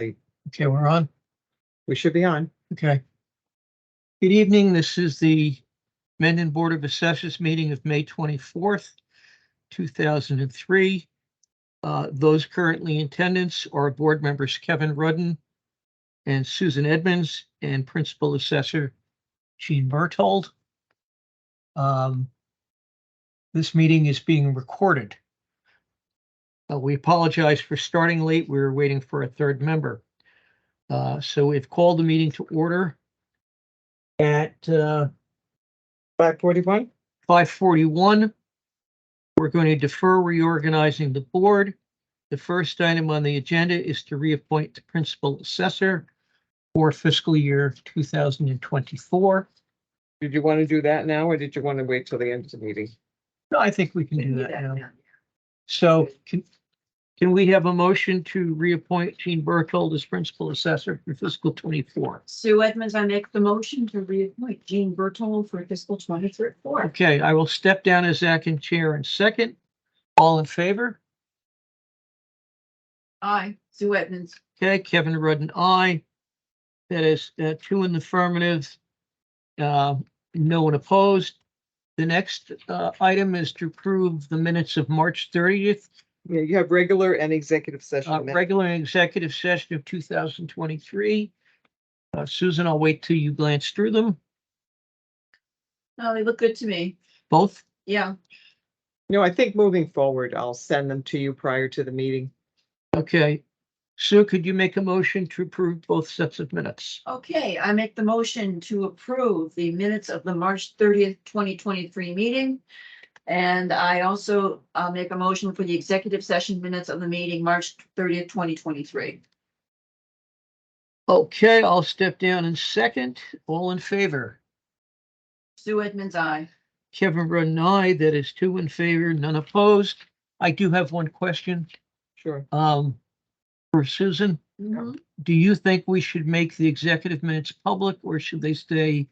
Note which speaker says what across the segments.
Speaker 1: Okay, we're on.
Speaker 2: We should be on.
Speaker 1: Okay. Good evening. This is the Mendon Board of Assessors meeting of May 24th, 2003. Those currently in attendance are board members Kevin Rudden and Susan Edmonds and Principal Assessor Jean Berthold. This meeting is being recorded. We apologize for starting late. We were waiting for a third member. So we've called the meeting to order at
Speaker 2: 5:41.
Speaker 1: 5:41. We're going to defer reorganizing the board. The first item on the agenda is to reappoint the principal assessor for fiscal year 2024.
Speaker 2: Did you want to do that now, or did you want to wait till the end of the meeting?
Speaker 1: No, I think we can do that now. So can we have a motion to reappoint Jean Berthold as principal assessor for fiscal 24?
Speaker 3: Sue Edmonds, I make the motion to reappoint Jean Berthold for fiscal 24.
Speaker 1: Okay, I will step down as acting chair in second. All in favor?
Speaker 3: Aye, Sue Edmonds.
Speaker 1: Okay, Kevin Rudden, aye. That is 2 in the affirmative. No one opposed. The next item is to approve the minutes of March 30th.
Speaker 2: Yeah, you have regular and executive session. minutes.
Speaker 1: Regular and executive session of 2023. Susan, I'll wait till you glance through them.
Speaker 3: No, they look good to me.
Speaker 1: Both?
Speaker 3: Yeah.
Speaker 2: No, I think moving forward, I'll send them to you prior to the meeting.
Speaker 1: Okay. Sue, could you make a motion to approve both sets of minutes?
Speaker 3: Okay, I make the motion to approve the minutes of the March 30th, 2023 meeting. And I also make a motion for the executive session minutes of the meeting, March 30th, 2023.
Speaker 1: Okay, I'll step down in second. All in favor?
Speaker 3: Sue Edmonds, aye.
Speaker 1: Kevin Rudden, aye. That is 2 in favor, none opposed. I do have one question.
Speaker 2: Sure.
Speaker 1: For Susan, do you think we should make the executive minutes public, or should they stay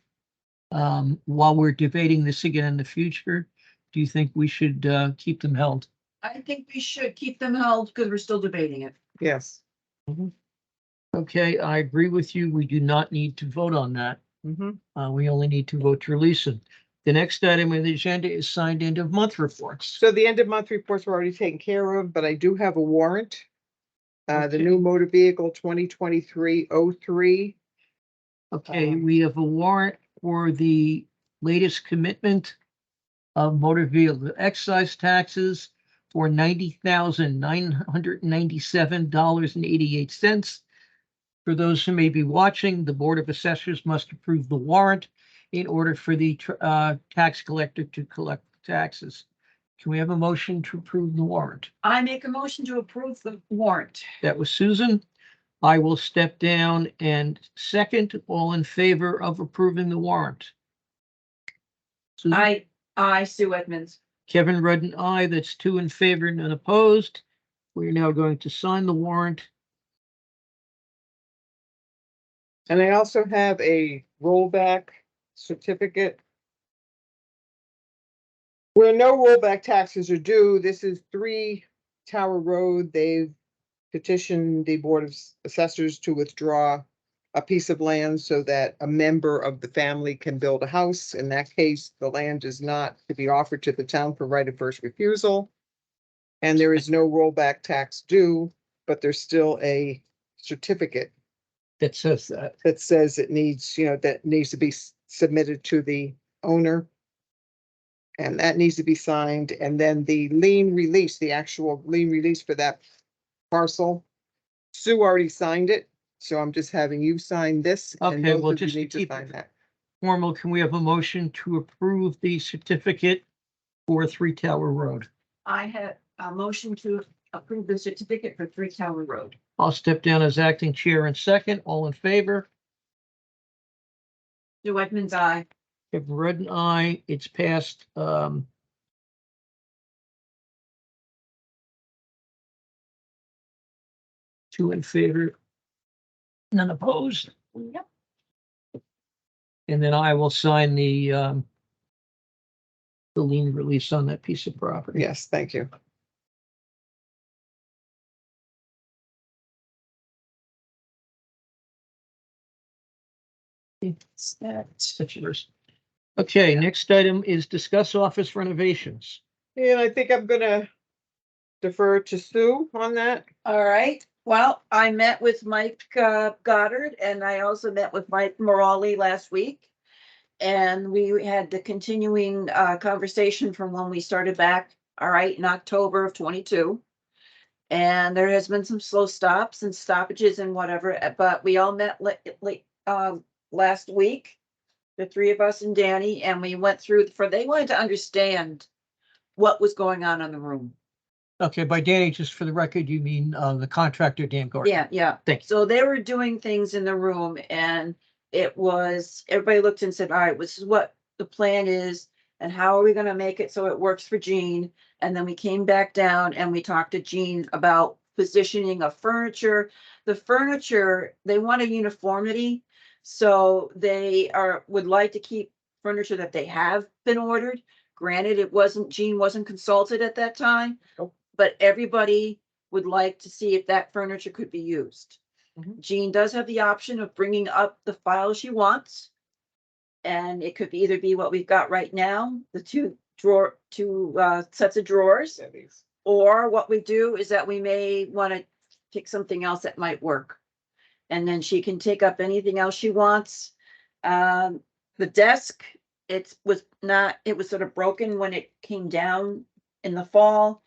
Speaker 1: while we're debating this again in the future? Do you think we should keep them held?
Speaker 3: I think we should keep them held because we're still debating it.
Speaker 2: Yes.
Speaker 1: Okay, I agree with you. We do not need to vote on that. We only need to vote to release them. The next item on the agenda is signed end of month reports.
Speaker 2: So the end of month reports were already taken care of, but I do have a warrant. The new motor vehicle 2023-03.
Speaker 1: Okay, we have a warrant for the latest commitment of motor vehicle excise taxes for $90,997.88. For those who may be watching, the Board of Assessors must approve the warrant in order for the tax collector to collect taxes. Can we have a motion to approve the warrant?
Speaker 3: I make a motion to approve the warrant.
Speaker 1: That was Susan. I will step down and second. All in favor of approving the warrant? Susan?
Speaker 3: I, Sue Edmonds.
Speaker 1: Kevin Rudden, aye. That's 2 in favor, none opposed. We're now going to sign the warrant.
Speaker 2: And I also have a rollback certificate where no rollback taxes are due. This is 3 Tower Road. They've petitioned the Board of Assessors to withdraw a piece of land so that a member of the family can build a house. In that case, the land is not to be offered to the town for right of first refusal. And there is no rollback tax due, but there's still a certificate
Speaker 1: That says that.
Speaker 2: that says it needs, that needs to be submitted to the owner. And that needs to be signed. And then the lien release, the actual lien release for that parcel, Sue already signed it. So I'm just having you sign this. And
Speaker 1: Okay,
Speaker 2: both
Speaker 1: well,
Speaker 2: of you
Speaker 1: just to
Speaker 2: need to
Speaker 1: keep
Speaker 2: sign that.
Speaker 1: formal, can we have a motion to approve the certificate for 3 Tower Road?
Speaker 3: I have a motion to approve the certificate for 3 Tower Road.
Speaker 1: I'll step down as acting chair in second. All in favor?
Speaker 3: Sue Edmonds, aye.
Speaker 1: Kevin Rudden, aye. It's passed. 2 in favor, none opposed.
Speaker 3: Yep.
Speaker 1: And then I will sign the lien release on that piece of property.
Speaker 2: Yes, thank you.
Speaker 1: That's yours. Okay, next item is discuss office renovations.
Speaker 2: And I think I'm gonna defer to Sue on that.
Speaker 3: All right, well, I met with Mike Goddard and I also met with Mike Morali last week. And we had the continuing conversation from when we started back, all right, in October of 22. And there has been some slow stops and stoppages and whatever, but we all met last week. The three of us and Danny, and we went through they wanted to understand what was going on in the room.
Speaker 1: Okay, by Danny, just for the record, you mean the contractor, Dan Gordon?
Speaker 3: Yeah, yeah.
Speaker 1: Thank you.
Speaker 3: So they were doing things in the room and it was, everybody looked and said, all right, this is what the plan is and how are we gonna make it so it works for Jean? And then we came back down and we talked to Jean about positioning of furniture. The furniture, they want a uniformity. So they would like to keep furniture that they have been ordered. Granted, Jean wasn't consulted at that time.
Speaker 2: Nope.
Speaker 3: But everybody would like to see if that furniture could be used.
Speaker 2: Mhm.
Speaker 3: Jean does have the option of bringing up the file she wants. And it could either be what we've got right now, the two sets of drawers, or what we do is that we may want to pick something else that might work. And then she can take up anything else she wants. The desk, it was sort of broken when it came down in the fall.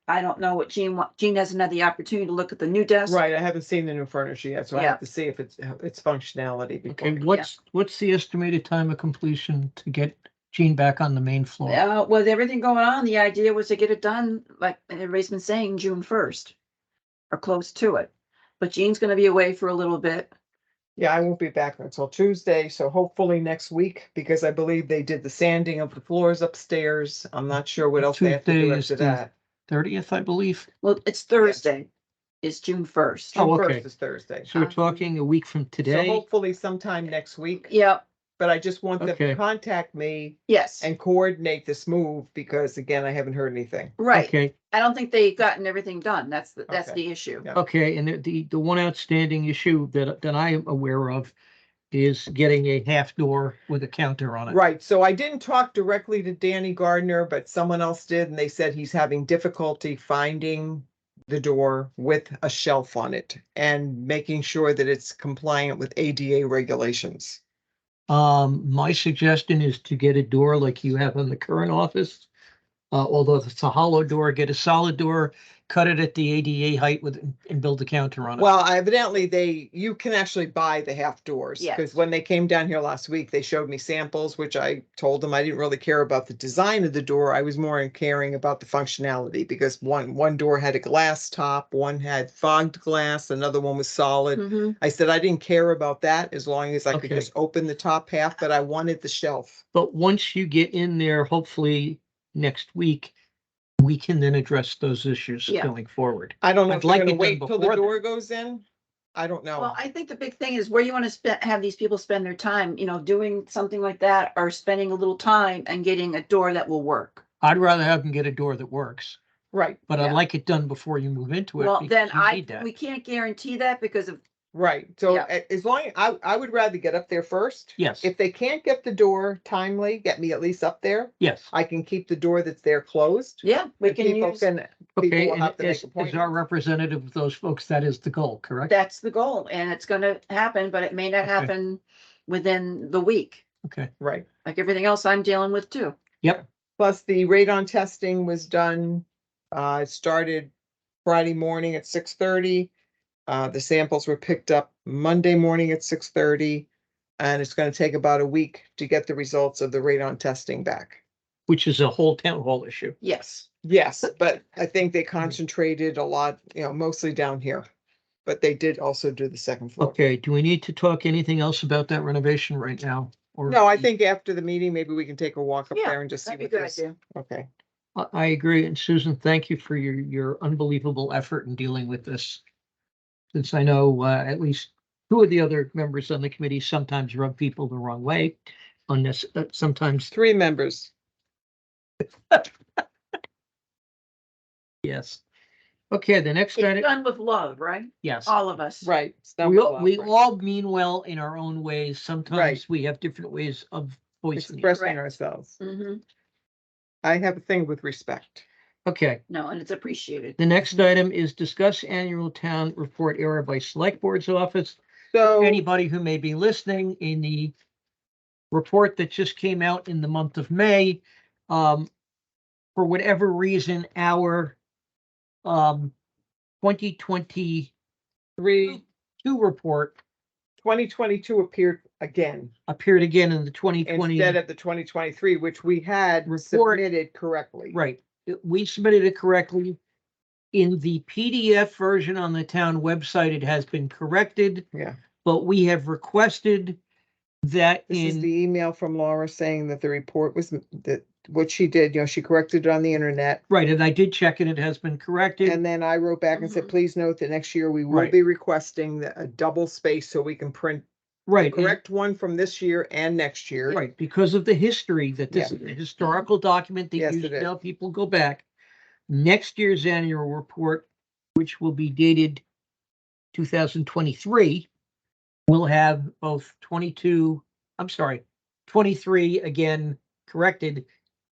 Speaker 3: I don't know what Jean hasn't had the opportunity to look at the new desk.
Speaker 2: Right, I haven't seen the new furniture yet, so I
Speaker 3: Yeah.
Speaker 2: have to see if its functionality before.
Speaker 1: Okay, what's the estimated time of completion to get Jean back on the main floor?
Speaker 3: With everything going on, the idea was to get it done, like everybody's been saying, June 1st. Or close to it. But Jean's gonna be away for a little bit.
Speaker 2: Yeah, I won't be back until Tuesday, so hopefully next week, because I believe they did the sanding of the floors upstairs. I'm not sure what else they have to do
Speaker 1: Tuesday is
Speaker 2: after that.
Speaker 1: 30th, I believe.
Speaker 3: Well, it's Thursday. It's June 1st.
Speaker 1: Oh,
Speaker 2: June
Speaker 1: okay.
Speaker 2: 1st is Thursday.
Speaker 1: So we're talking a week from
Speaker 2: So
Speaker 1: today.
Speaker 2: hopefully sometime next week,
Speaker 3: Yeah,
Speaker 2: but I just want them
Speaker 1: Okay.
Speaker 2: to contact me
Speaker 3: yes,
Speaker 2: and coordinate this move, because again, I haven't heard anything.
Speaker 3: right.
Speaker 1: Okay,
Speaker 3: I don't think they've gotten everything done. That's
Speaker 2: Okay.
Speaker 3: the issue.
Speaker 2: Yeah.
Speaker 1: okay, and the one outstanding issue that I am aware of is getting a half door with a counter on it.
Speaker 2: Right, so I didn't talk directly to Danny Gardner, but someone else did, and they said he's having difficulty finding the door with a shelf on it and making sure that it's compliant with ADA regulations.
Speaker 1: My suggestion is to get a door like you have in the current office. Although if it's a hollow door, get a solid door, cut it at the ADA height and build a counter on it.
Speaker 2: Well, evidently you can actually buy the half doors.
Speaker 3: Yes.
Speaker 2: Because when they came down here last week, they showed me samples, which I told them I didn't really care about the design of the door. I was more caring about the functionality, because one door had a glass top, one had fogged glass, another one was solid.
Speaker 3: Mhm.
Speaker 2: I said I didn't care about that as long as I could
Speaker 1: Okay.
Speaker 2: just open the top half, but I wanted the shelf.
Speaker 1: But once you get in there, hopefully next week, we can then address those issues
Speaker 3: Yeah.
Speaker 1: going forward.
Speaker 2: I don't know
Speaker 1: I'd
Speaker 2: if
Speaker 1: like
Speaker 2: they're
Speaker 1: it
Speaker 2: gonna
Speaker 1: done
Speaker 2: wait till the
Speaker 1: before then.
Speaker 2: door goes in. I don't know.
Speaker 3: Well, I think the big thing is where you want to have these people spend their time, doing something like that or spending a little time and getting a door that will work.
Speaker 1: I'd rather have them get a door that works,
Speaker 2: Right,
Speaker 1: but
Speaker 3: Yeah.
Speaker 1: I'd like it done before you move into it.
Speaker 3: Well,
Speaker 1: because
Speaker 3: then
Speaker 1: you need that.
Speaker 3: we can't guarantee that because of,
Speaker 2: right. So
Speaker 3: Yeah.
Speaker 2: as long, I would rather get up there first.
Speaker 1: Yes,
Speaker 2: If they can't get the door timely, get me at least up there.
Speaker 1: yes.
Speaker 2: I can keep the door that's there closed.
Speaker 3: yeah, we
Speaker 2: And
Speaker 3: can
Speaker 2: people
Speaker 3: use,
Speaker 2: can, people
Speaker 1: Okay,
Speaker 2: will
Speaker 1: and
Speaker 2: have to make
Speaker 1: as our
Speaker 2: appointments.
Speaker 1: representative of those folks, that is the goal, correct?
Speaker 3: that's the goal and it's gonna happen, but it may not
Speaker 1: Okay.
Speaker 3: happen within the week.
Speaker 1: Okay,
Speaker 2: Right.
Speaker 3: Like everything else I'm dealing with too.
Speaker 1: yep,
Speaker 2: Plus the radon testing was done. It started Friday morning at 6:30. The samples were picked up Monday morning at 6:30. And it's gonna take about a week to get the results of the radon testing back.
Speaker 1: which is a whole town hall issue.
Speaker 3: Yes.
Speaker 2: Yes, but I think they concentrated a lot, mostly down here. But they did also do the second floor.
Speaker 1: Okay, do we need to talk anything else about that renovation right now? Or
Speaker 2: No, I think after the meeting, maybe we can take a walk up
Speaker 3: Yeah,
Speaker 2: there and just see
Speaker 3: That'd be a
Speaker 2: what
Speaker 3: good
Speaker 2: this.
Speaker 3: idea.
Speaker 2: Okay,
Speaker 1: I agree. And Susan, thank you for your unbelievable effort in dealing with this. Since I know at least two of the other members on the committee sometimes rub people the wrong way on this, sometimes,
Speaker 2: 3 members.
Speaker 1: yes. Okay, the next
Speaker 3: It's
Speaker 1: item,
Speaker 3: done with love, right?
Speaker 1: yes.
Speaker 3: All of us.
Speaker 2: Right. it's done
Speaker 1: We
Speaker 2: with
Speaker 1: all,
Speaker 2: love,
Speaker 1: we
Speaker 2: right.
Speaker 1: all mean well in our own ways. Sometimes we have different ways of voicing it.
Speaker 2: Expressing
Speaker 3: Correct.
Speaker 2: ourselves.
Speaker 3: Mm-hmm.
Speaker 2: I have a thing with respect.
Speaker 1: Okay,
Speaker 3: No, and it's appreciated.
Speaker 1: the next item is discuss annual town report error by select board's office.
Speaker 2: So,
Speaker 1: Anybody who may be listening, in the report that just came out in the month of May, for whatever reason, our 2022 report
Speaker 2: 2022 appeared again
Speaker 1: appeared again in the 2020.
Speaker 2: instead of the 2023, which we had
Speaker 1: Report.
Speaker 2: submitted correctly.
Speaker 1: Right, we submitted it correctly. In the PDF version on the town website, it has been corrected,
Speaker 2: Yeah.
Speaker 1: but we have requested that
Speaker 2: This is
Speaker 1: in,
Speaker 2: the email from Laura saying that the report was, that what she did, she corrected it on the internet.
Speaker 1: right, and I did check and it has been corrected.
Speaker 2: And then I wrote back and said,
Speaker 3: Mhm.
Speaker 2: please note that next year we will
Speaker 1: Right.
Speaker 2: be requesting a double space so we can print the
Speaker 1: Right, and-
Speaker 2: correct one from this year and next year.
Speaker 1: right, because of the history that this is a historical document that
Speaker 2: Yes,
Speaker 1: usually
Speaker 2: it is.
Speaker 1: now people go back. Next year's annual report, which will be dated 2023, will have both 23 again corrected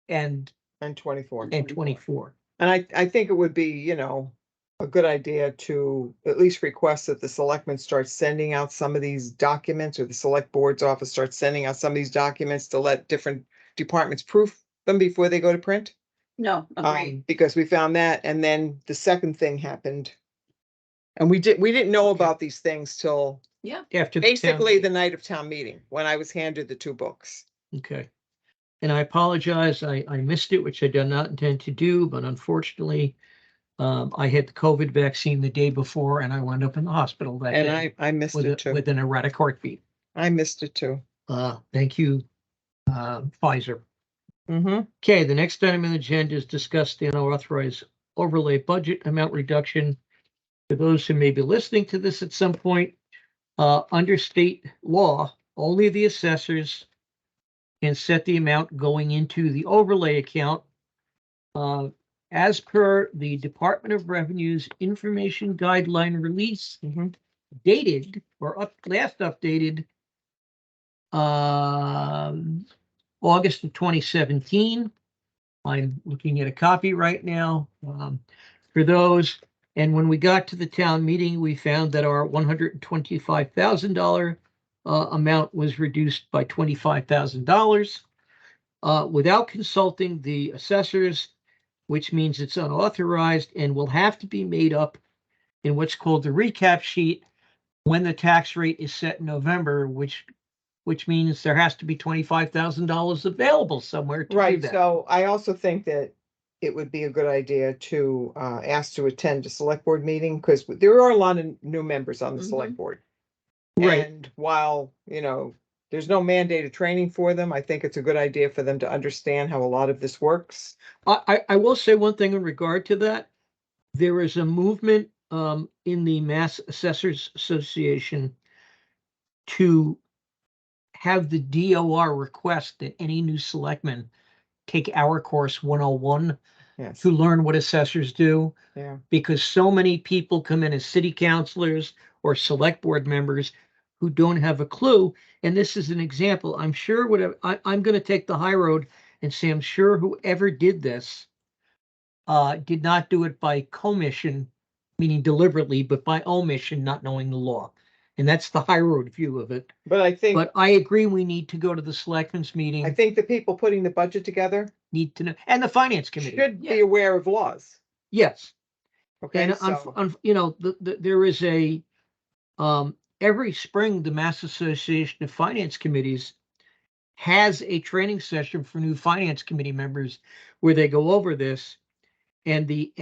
Speaker 1: and
Speaker 2: And 24.
Speaker 1: 24.
Speaker 2: And I think it would be, a good idea to at least request that the selectmen start sending out some of these documents, or the select board's office starts sending out some of these documents to let different departments proof them before they go to print.
Speaker 3: No, agreed.
Speaker 2: Because we found that, and then the second thing happened. And we didn't know about these things till
Speaker 1: After the town
Speaker 2: basically the
Speaker 1: meeting.
Speaker 2: night of town meeting, when I was handed the 2 books.
Speaker 1: Okay. And I apologize, I missed it, which I did not intend to do, but unfortunately, I had the COVID vaccine the day before and I wound up in the hospital that
Speaker 2: And
Speaker 1: day
Speaker 2: I missed
Speaker 1: with
Speaker 2: it too.
Speaker 1: with an erratic heartbeat.
Speaker 2: I missed it too.
Speaker 1: Thank you, Pfizer.
Speaker 2: Mm-hmm.
Speaker 1: Okay, the next item on the agenda is discuss the unauthorized overlay budget amount reduction. For those who may be listening to this at some point, under state law, only the assessors can set the amount going into the overlay account. As per the Department of Revenue's information guideline release, dated or last updated August of 2017. I'm looking at a copy right now for those. And when we got to the town meeting, we found that our $125,000 amount was reduced by $25,000 without consulting the assessors, which means it's unauthorized and will have to be made up in what's called the recap sheet when the tax rate is set in November, which means there has to be $25,000 available somewhere to do
Speaker 2: Right,
Speaker 1: that.
Speaker 2: so I also think that it would be a good idea to ask to attend a select board meeting, because there are a lot of new members on the select board.
Speaker 1: Right.
Speaker 2: And while, there's no mandated training for them, I think it's a good idea for them to understand how a lot of this works.
Speaker 1: I will say one thing in regard to that. There is a movement in the Mass Assessors Association to have the DOR request that any new selectman take our course 101
Speaker 2: Yes,
Speaker 1: to learn what assessors do,
Speaker 2: yeah,
Speaker 1: because so many people come in as city councilors or select board members who don't have a clue. And this is an example. I'm sure I'm going to take the high road and say, I'm sure whoever did this did not do it by commission, meaning deliberately, but by omission, not knowing the law. And that's the high road view of it.
Speaker 2: but I think,
Speaker 1: But I agree, we need to go to the selectmen's meeting,
Speaker 2: I think the people putting the budget together
Speaker 1: need to know, and the finance committee.
Speaker 2: should be
Speaker 3: Yeah.
Speaker 2: aware of laws,
Speaker 1: Yes.
Speaker 2: okay,
Speaker 1: And
Speaker 2: so,
Speaker 1: there is every spring, the Mass Association of Finance Committees has a training session for new finance committee members where they go over this. And the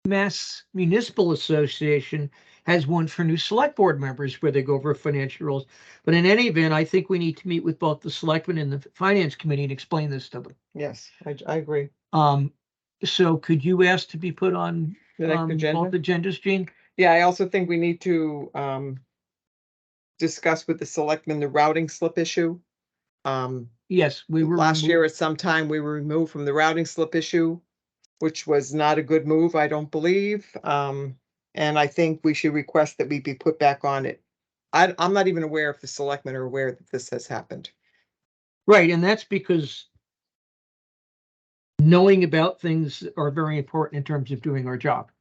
Speaker 1: Mass Municipal Association has one for new select board members where they go over financial rules. But in any event, I think we need to meet with both the selectmen and the finance committee and explain this to them.
Speaker 2: yes, I agree.
Speaker 1: So could you ask to be put on
Speaker 2: The next
Speaker 1: both
Speaker 2: agenda,
Speaker 1: agendas, Jean?
Speaker 2: yeah, I also think we need to discuss with the selectmen the routing slip issue.
Speaker 1: Yes, we were
Speaker 2: Last year
Speaker 1: removed.
Speaker 2: at some time, we were removed from the routing slip issue. which was not a good move, I don't believe. And I think we should request that we be put back on it. I'm not even aware if the selectmen are aware that this has happened.
Speaker 1: Right, and that's because knowing about things are very important in terms of doing our job.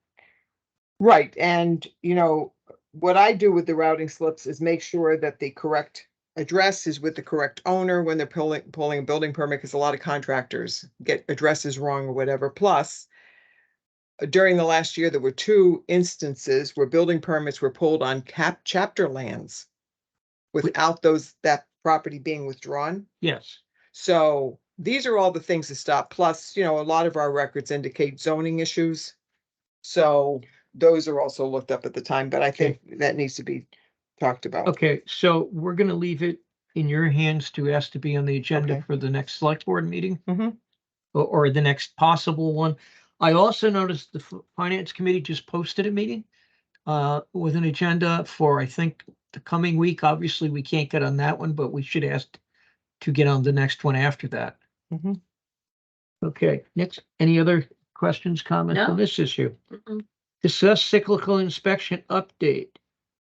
Speaker 2: Right, and what I do with the routing slips is make sure that the correct address is with the correct owner when they're pulling a building permit, because a lot of contractors get addresses wrong or whatever. Plus, during the last year, there were 2 instances where building permits were pulled on chapter lands without that property being withdrawn.
Speaker 1: Yes.
Speaker 2: So these are all the things to stop. Plus, a lot of our records indicate zoning issues. So those are also looked up at the time, but I think that needs to be talked about.
Speaker 1: Okay, so we're gonna leave it in your hands to ask to be on the agenda
Speaker 2: Okay.
Speaker 1: for the next select board meeting.
Speaker 2: Mhm.
Speaker 1: Or the next possible one. I also noticed the finance committee just posted a meeting with an agenda for, I think, the coming week. Obviously, we can't get on that one, but we should ask to get on the next one after that.
Speaker 2: Mhm.
Speaker 1: Okay, next, any other questions, comments on
Speaker 3: No.
Speaker 1: this issue?
Speaker 3: Mm-mm.
Speaker 1: Discuss cyclical inspection update.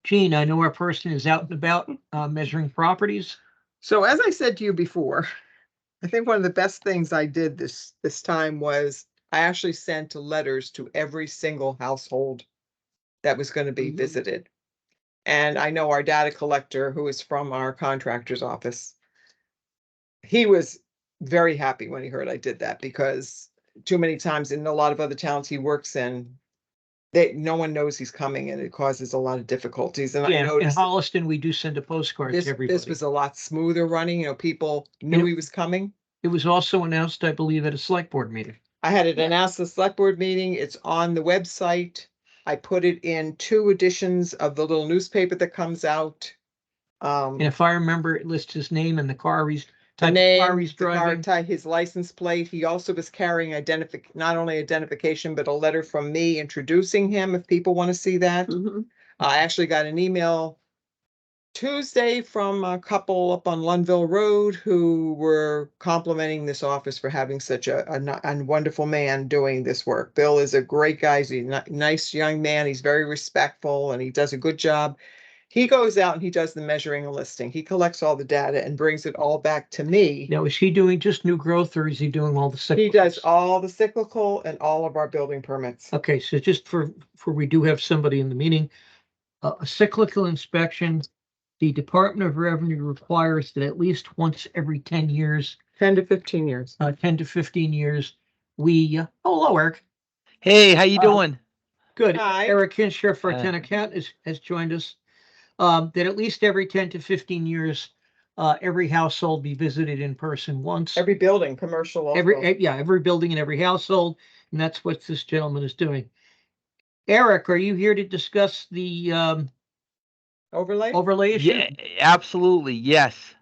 Speaker 1: Gene, I know our person is out and about measuring properties.
Speaker 2: So as I said to you before, I think one of the best things I did this time was I actually sent letters to every single household that was going to be
Speaker 3: Mhm.
Speaker 2: visited. And I know our data collector, who is from our contractor's office, he was very happy when he heard I did that, because too many times in a lot of other towns he works in, no one knows he's coming, and it causes a lot of difficulties. And I
Speaker 1: Yeah, in
Speaker 2: noticed
Speaker 1: Holliston, we do send a postcard to
Speaker 2: this
Speaker 1: everybody.
Speaker 2: was a lot smoother running. People knew he was coming.
Speaker 1: It was also announced, I believe, at a select board meeting.
Speaker 2: I had it
Speaker 3: Yeah.
Speaker 2: announced at the select board meeting. It's on the website. I put it in 2 editions of the little newspaper that comes out.
Speaker 1: And if I remember, it lists his name and the car he's,
Speaker 2: The
Speaker 1: type of car
Speaker 2: name,
Speaker 1: he's
Speaker 2: the car
Speaker 1: driving.
Speaker 2: type, his license plate. He also was carrying not only identification, but a letter from me introducing him, if people want to see that.
Speaker 3: Mhm.
Speaker 2: I actually got an email Tuesday from a couple up on Lunville Road who were complimenting this office for having such a wonderful man doing this work. Bill is a great guy. He's a nice young man. He's very respectful and he does a good job. He goes out and he does the measuring and listing. He collects all the data and brings it all back to me.
Speaker 1: Now, is he doing just new growth or is he doing all the
Speaker 2: He does
Speaker 1: cyclicals?
Speaker 2: all the cyclical and all of our building permits.
Speaker 1: Okay, so just for we do have somebody in the meeting, a cyclical inspection, the Department of Revenue requires that at least once every 10 years,
Speaker 2: 10 to 15 years.
Speaker 1: 10 to 15 years, we, hello, Eric.
Speaker 4: Hey, how you
Speaker 1: Uh,
Speaker 4: doing?
Speaker 1: Good.
Speaker 2: Hi.
Speaker 1: Eric Kinshirf, our
Speaker 4: Uh,
Speaker 1: town accountant, has joined us. That at least every 10 to 15 years, every household be visited in person once.
Speaker 2: Every building, commercial also.
Speaker 1: Every building in every household, and that's what this gentleman is doing. Eric, are you here to discuss the
Speaker 2: Overlay?
Speaker 1: overlay issue?
Speaker 4: Yeah, absolutely. Yes.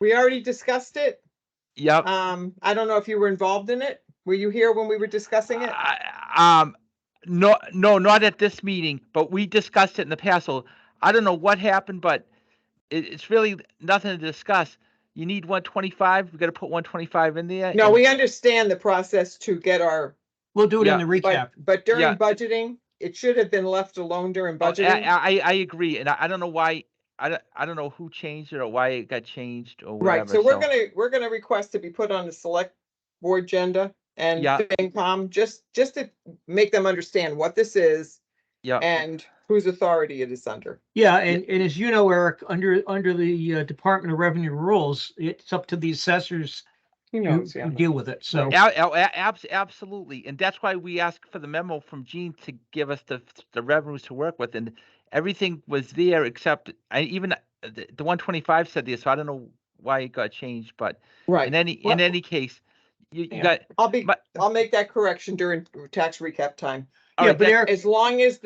Speaker 2: We already discussed it.
Speaker 4: Yep.
Speaker 2: I don't know if you were involved in it. Were you here when we were discussing it?
Speaker 4: No, not at this meeting, but we discussed it in the past. So I don't know what happened, but it's really nothing to discuss. You need 125. We got to put 125 in there.
Speaker 2: No,
Speaker 4: and-
Speaker 2: we understand the process to get our,
Speaker 1: We'll do it in
Speaker 4: Yeah,
Speaker 1: the recap.
Speaker 2: but during
Speaker 4: Yeah.
Speaker 2: budgeting, it should have been left alone during
Speaker 4: Oh,
Speaker 2: budgeting.
Speaker 4: I agree, and I don't know why. I don't know who changed it or why it got changed or
Speaker 2: Right,
Speaker 4: whatever.
Speaker 2: so we're gonna request to be put on the select board agenda and
Speaker 4: Yeah.
Speaker 2: FinCom, just to make them understand what this is
Speaker 4: Yeah.
Speaker 2: and whose authority it is under.
Speaker 1: Yeah, and as you know, Eric, under the Department of Revenue rules, it's up to the assessors
Speaker 2: He
Speaker 1: to
Speaker 2: knows, yeah.
Speaker 1: deal with it. So,
Speaker 4: Absolutely, and that's why we asked for the memo from Gene to give us the revenues to work with, and everything was there except even the 125 said this, so I don't know why it got changed, but
Speaker 2: Right.
Speaker 4: in any case, you
Speaker 2: Yeah.
Speaker 4: got. But
Speaker 2: I'll make that correction during tax recap time.
Speaker 4: all
Speaker 1: yeah,
Speaker 4: right,
Speaker 1: but
Speaker 4: that-
Speaker 1: Eric,
Speaker 2: As long as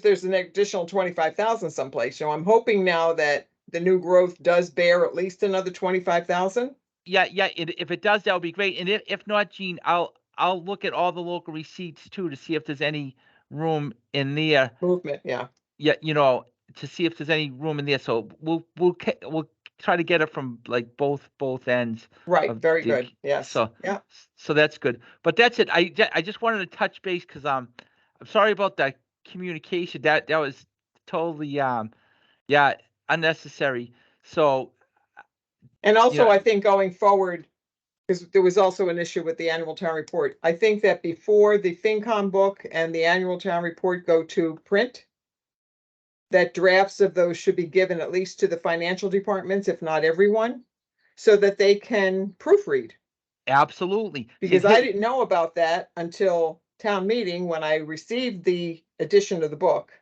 Speaker 2: there's an additional 25,000 someplace, so I'm hoping now that the new growth does bear at least another 25,000.
Speaker 4: yeah, if it does, that would be great, and if not, Gene, I'll look at all the local receipts too to see if there's any room in there.
Speaker 2: Movement, yeah.
Speaker 4: Yeah, to see if there's any room in there. So we'll try to get it from like both ends.
Speaker 2: Right,
Speaker 4: of
Speaker 2: very
Speaker 4: the-
Speaker 2: good, yes.
Speaker 4: So
Speaker 2: Yeah,
Speaker 4: so that's good. But that's it. I just wanted to touch base because I'm sorry about that communication. That was totally yeah, unnecessary. So
Speaker 2: and also
Speaker 4: Yeah.
Speaker 2: I think going forward, because there was also an issue with the annual town report. I think that before the FinCom book and the annual town report go to print, that drafts of those should be given at least to the financial departments, if not everyone, so that they can proofread.
Speaker 4: absolutely.
Speaker 2: Because I didn't know about that until town meeting when I received the edition of the book,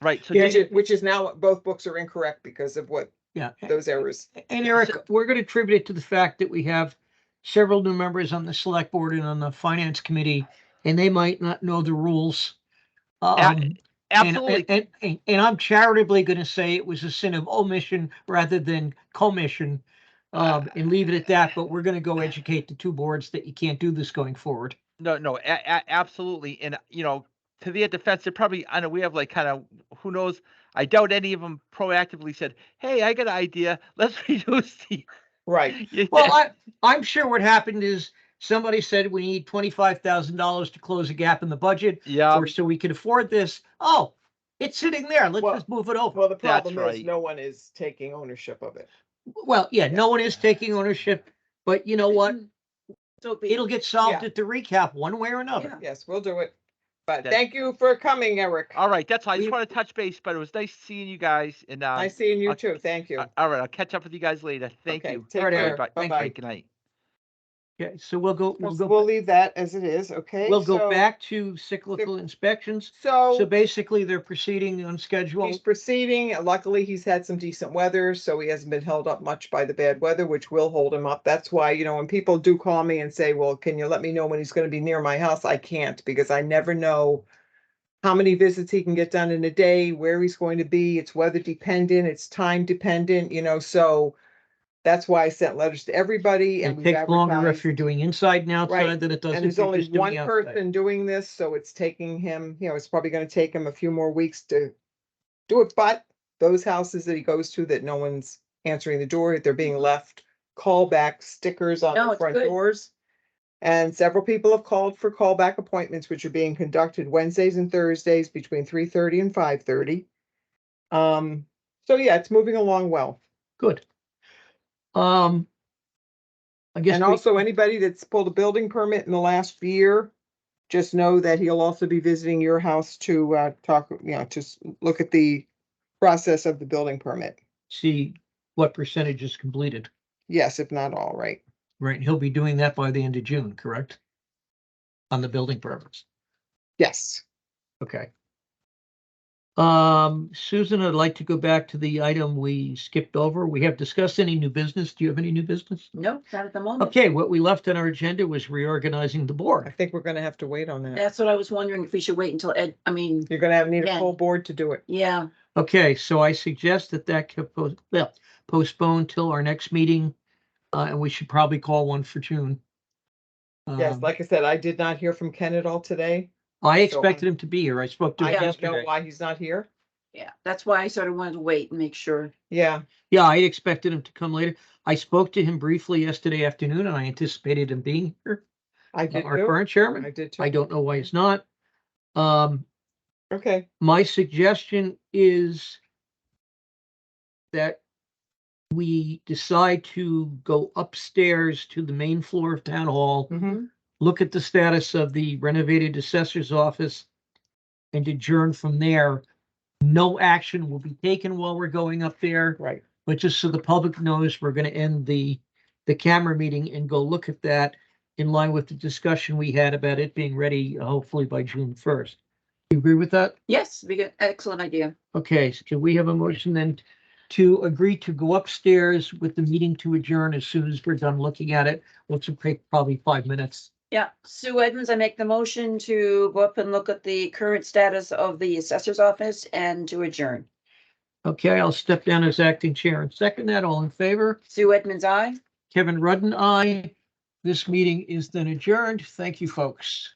Speaker 4: Right. So
Speaker 1: Yeah,
Speaker 2: which is now, both books are incorrect because of what
Speaker 1: Yeah.
Speaker 2: those errors.
Speaker 1: And Eric, we're going to attribute it to the fact that we have several new members on the select board and on the finance committee, and they might not know the rules.
Speaker 4: absolutely.
Speaker 1: And I'm charitably going to say it was a sin of omission rather than commission, and leave it at that. But we're going to go educate the two boards that you can't do this going forward.
Speaker 4: No, absolutely. And to their defense, they're probably, I know we have like kind of, who knows? I doubt any of them proactively said, "Hey, I got an idea. Let's reduce the."
Speaker 2: Right.
Speaker 1: Well, I'm sure what happened is somebody said we need $25,000 to close a gap in the budget,
Speaker 4: Yeah,
Speaker 1: or so we can afford this. Oh, it's sitting there. Let's
Speaker 2: Well-
Speaker 1: just move it over.
Speaker 2: Well, the
Speaker 4: That's
Speaker 2: problem is
Speaker 4: right.
Speaker 2: no one is taking ownership of it.
Speaker 1: Well, yeah, no one is taking ownership, but you know what?
Speaker 3: So be it.
Speaker 1: It'll get solved
Speaker 2: Yeah.
Speaker 1: at the recap one way or another.
Speaker 3: Yeah.
Speaker 2: Yes, we'll do it. But
Speaker 4: That-
Speaker 2: thank you for coming, Eric.
Speaker 4: all right. That's all. I just
Speaker 1: We-
Speaker 4: want to touch base, but it was nice seeing you guys. And
Speaker 2: Nice seeing you
Speaker 4: I'll-
Speaker 2: too. Thank you.
Speaker 4: all right, I'll catch up with you guys later. Thank
Speaker 2: Okay,
Speaker 4: you.
Speaker 2: take
Speaker 1: All right,
Speaker 2: care.
Speaker 1: Eric.
Speaker 4: Bye.
Speaker 1: Thank
Speaker 2: Bye-bye.
Speaker 4: Good night.
Speaker 1: Okay, so we'll go
Speaker 2: We'll leave that as it is, okay?
Speaker 1: we'll go
Speaker 2: So-
Speaker 1: back to cyclical inspections.
Speaker 2: So
Speaker 1: So basically, they're proceeding on schedule.
Speaker 2: he's proceeding. Luckily, he's had some decent weather, so he hasn't been held up much by the bad weather, which will hold him up. That's why, when people do call me and say, well, can you let me know when he's gonna be near my house? I can't, because I never know how many visits he can get done in a day, where he's going to be. It's weather dependent, it's time dependent, so that's why I sent letters to everybody and
Speaker 1: It
Speaker 2: we've
Speaker 1: takes longer if
Speaker 2: advertised.
Speaker 1: you're doing inside and outside
Speaker 2: Right.
Speaker 1: than it does
Speaker 2: And
Speaker 1: if
Speaker 2: there's
Speaker 1: you're
Speaker 2: only
Speaker 1: just doing
Speaker 2: one
Speaker 1: the outside.
Speaker 2: person doing this, so it's taking him, it's probably gonna take him a few more weeks to do it, but those houses that he goes to that no one's answering the door, they're being left callback stickers on
Speaker 3: No,
Speaker 2: the
Speaker 3: it's
Speaker 2: front
Speaker 3: good.
Speaker 2: doors. And several people have called for callback appointments, which are being conducted Wednesdays and Thursdays between 3:30 and 5:30. So yeah, it's moving along well.
Speaker 1: Good. I guess
Speaker 2: And also anybody that's pulled a building permit in the last year, just know that he'll also be visiting your house to talk, look at the process of the building permit.
Speaker 1: see what percentage is completed.
Speaker 2: Yes, if not all, right?
Speaker 1: Right, he'll be doing that by the end of June, correct? On the building permits.
Speaker 2: Yes.
Speaker 1: Okay. Susan, I'd like to go back to the item we skipped over. We have discussed any new business. Do you have any new business?
Speaker 3: No, not at the moment.
Speaker 1: Okay, what we left on our agenda was reorganizing the
Speaker 2: I
Speaker 1: board.
Speaker 2: think we're gonna have to wait on that.
Speaker 3: That's what I was wondering, if we should wait until
Speaker 2: You're gonna need a
Speaker 3: Yeah.
Speaker 2: full board to do it.
Speaker 3: yeah,
Speaker 1: Okay, so I suggest that can postpone till our next meeting, and we should probably call one for June.
Speaker 2: Yes, like I said, I did not hear from Ken at all today.
Speaker 1: I expected him to be here. I spoke to
Speaker 2: I
Speaker 1: him
Speaker 2: don't know
Speaker 1: yesterday.
Speaker 2: why he's not here.
Speaker 3: yeah. That's why I sort of wanted to wait and make sure.
Speaker 2: Yeah,
Speaker 1: Yeah, I expected him to come later. I spoke to him briefly yesterday afternoon and I anticipated him being here.
Speaker 2: I did
Speaker 1: Our
Speaker 2: too.
Speaker 1: current
Speaker 2: I
Speaker 1: chairman.
Speaker 2: did too.
Speaker 1: I don't know why he's not.
Speaker 2: Okay,
Speaker 1: My suggestion is that we decide to go upstairs to the main floor of town hall,
Speaker 2: mhm,
Speaker 1: look at the status of the renovated assessor's office, and adjourn from there. No action will be taken while we're going up there,
Speaker 2: right.
Speaker 1: but just so the public knows, we're gonna end the camera meeting and go look at that in line with the discussion we had about it being ready, hopefully by June 1st. You agree with that?
Speaker 3: Yes, we get excellent idea.
Speaker 1: Okay, so can we have a motion then to agree to go upstairs with the meeting to adjourn as soon as we're done looking at it, which will take probably 5 minutes.
Speaker 3: Yeah, Sue Edmonds, I make the motion to go up and look at the current status of the assessor's office and to adjourn.
Speaker 1: Okay, I'll step down as acting chair and second that. All in favor?
Speaker 3: Sue Edmonds, aye.
Speaker 1: Kevin Rudden, aye. This meeting is then adjourned. Thank you, folks.